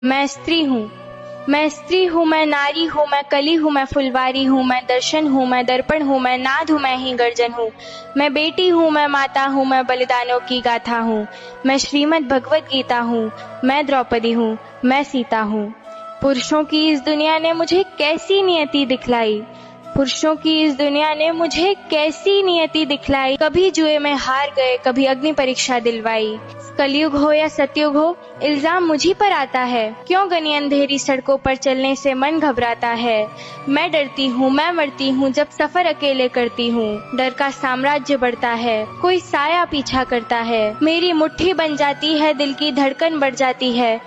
मैं स्त्री हूँ, मैं स्त्री हूँ, मैं नारी हूँ, मैं कली हूँ, मैं फुलवारी हूँ, मैं दर्शन हूँ, मैं दर्पण हूँ, मैं नाद हूँ, मैं ही गर्जन हूँ। मैं बेटी हूँ, मैं माता हूँ, मैं बलिदानों की गाथा हूँ। मैं श्रीमद् भगवत गीता हूँ, मैं द्रौपदी हूँ, मैं सीता हूँ। पुरुषों की इस दुनिया ने मुझे कैसी नियति दिखलाई, पुरुषों की इस दुनिया ने मुझे कैसी नियति दिखलाई। कभी जुए में हार गए, कभी अग्नि परीक्षा दिलवाई। कलयुग हो या सतयुग हो, इल्जाम मुझी पर आता है। क्यों घनी अंधेरी सड़कों पर चलने से मन घबराता है। मैं डरती हूँ, मैं मरती हूँ, जब सफर अकेले करती हूँ। डर का साम्राज्य बढ़ता है, कोई साया पीछा करता है। मेरी मुट्ठी बन जाती है, दिल की धड़कन बढ़ जाती है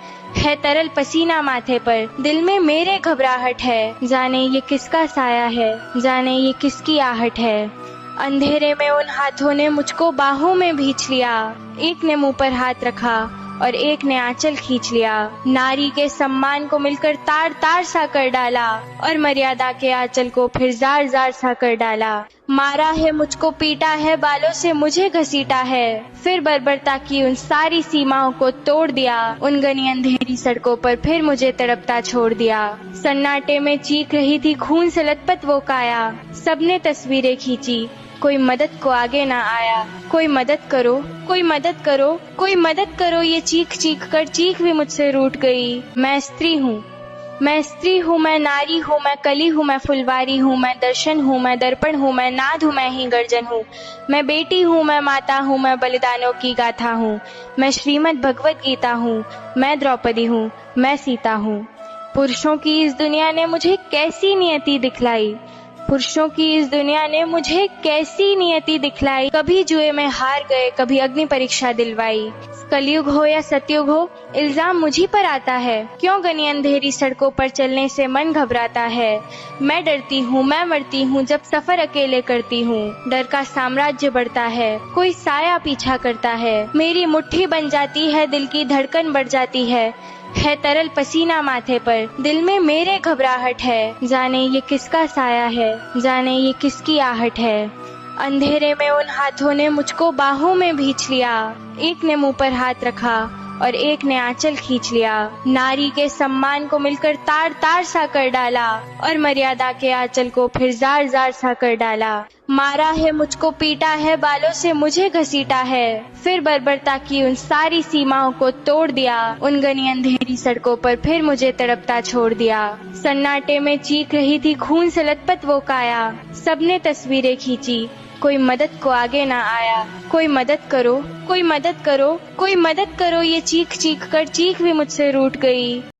तरल पसीना माथे पर, दिल में मेरे घबराहट है। जाने ये किसका साया है, जाने ये किसकी आहट है। अंधेरे में उन हाथों ने मुझको बाहों में भींच लिया। एक ने मुंह पर हाथ रखा और एक ने आंचल खींच लिया। नारी के सम्मान को मिलकर तार तार सा कर डाला और मर्यादा के आंचल को फिर जार जार सा कर डाला। मारा है मुझको, पीटा है, बालों से मुझे घसीटा है, फिर बर्बरता की उन सारी सीमाओं को तोड़ दिया। उन घनी अंधेरी सड़कों पर फिर मुझे तड़पता छोड़ दिया। सन्नाटे में चीख रही थी खून से लथपथ वो काया। सबने तस्वीरें खींची, कोई मदद को आगे ना आया। कोई मदद करो, कोई मदद करो, कोई मदद करो, ये चीख चीख कर चीख भी मुझसे रूठ गई। मैं स्त्री हूँ, मैं स्त्री हूँ, मैं नारी हूँ, मैं कली हूँ, मैं फुलवारी हूँ, मैं दर्शन हूँ, मैं दर्पण हूँ, मैं नाद हूँ, मैं ही गर्जन हूँ। मैं बेटी हूँ, मैं माता हूँ, मैं बलिदानों की गाथा हूँ। मैं श्रीमद् भगवत गीता हूँ, मैं द्रौपदी हूँ, मैं सीता हूँ। पुरुषों की इस दुनिया ने मुझे कैसी नियति दिखलाई, पुरुषों की इस दुनिया ने मुझे कैसी नियति दिखलाई। कभी जुए में हार गए, कभी अग्नि परीक्षा दिलवाई। कलयुग हो या सतयुग हो, इल्जाम मुझी पर आता है। क्यों घनी अंधेरी सड़कों पर चलने से मन घबराता है। मैं डरती हूँ, मैं मरती हूँ, जब सफर अकेले करती हूँ। डर का साम्राज्य बढ़ता है, कोई साया पीछा करता है। मेरी मुट्ठी बन जाती है, दिल की धड़कन बढ़ जाती है तरल पसीना माथे पर, दिल में मेरे घबराहट है। जाने ये किसका साया है, जाने ये किसकी आहट है। अंधेरे में उन हाथों ने मुझको बाहों में भींच लिया। एक ने मुंह पर हाथ रखा और एक ने आंचल खींच लिया। नारी के सम्मान को मिलकर तार तार सा कर डाला और मर्यादा के आंचल को फिर जार जार सा कर डाला। मारा है मुझको, पीटा है, बालों से मुझे घसीटा है, फिर बर्बरता की उन सारी सीमाओं को तोड़ दिया। उन घनी अंधेरी सड़कों पर फिर मुझे तड़पता छोड़ दिया। सन्नाटे में चीख रही थी खून से लथपथ वो काया। सबने तस्वीरें खींची, कोई मदद को आगे ना आया। कोई मदद करो, कोई मदद करो, कोई मदद करो, ये चीख चीख कर चीख भी मुझसे रूठ गई।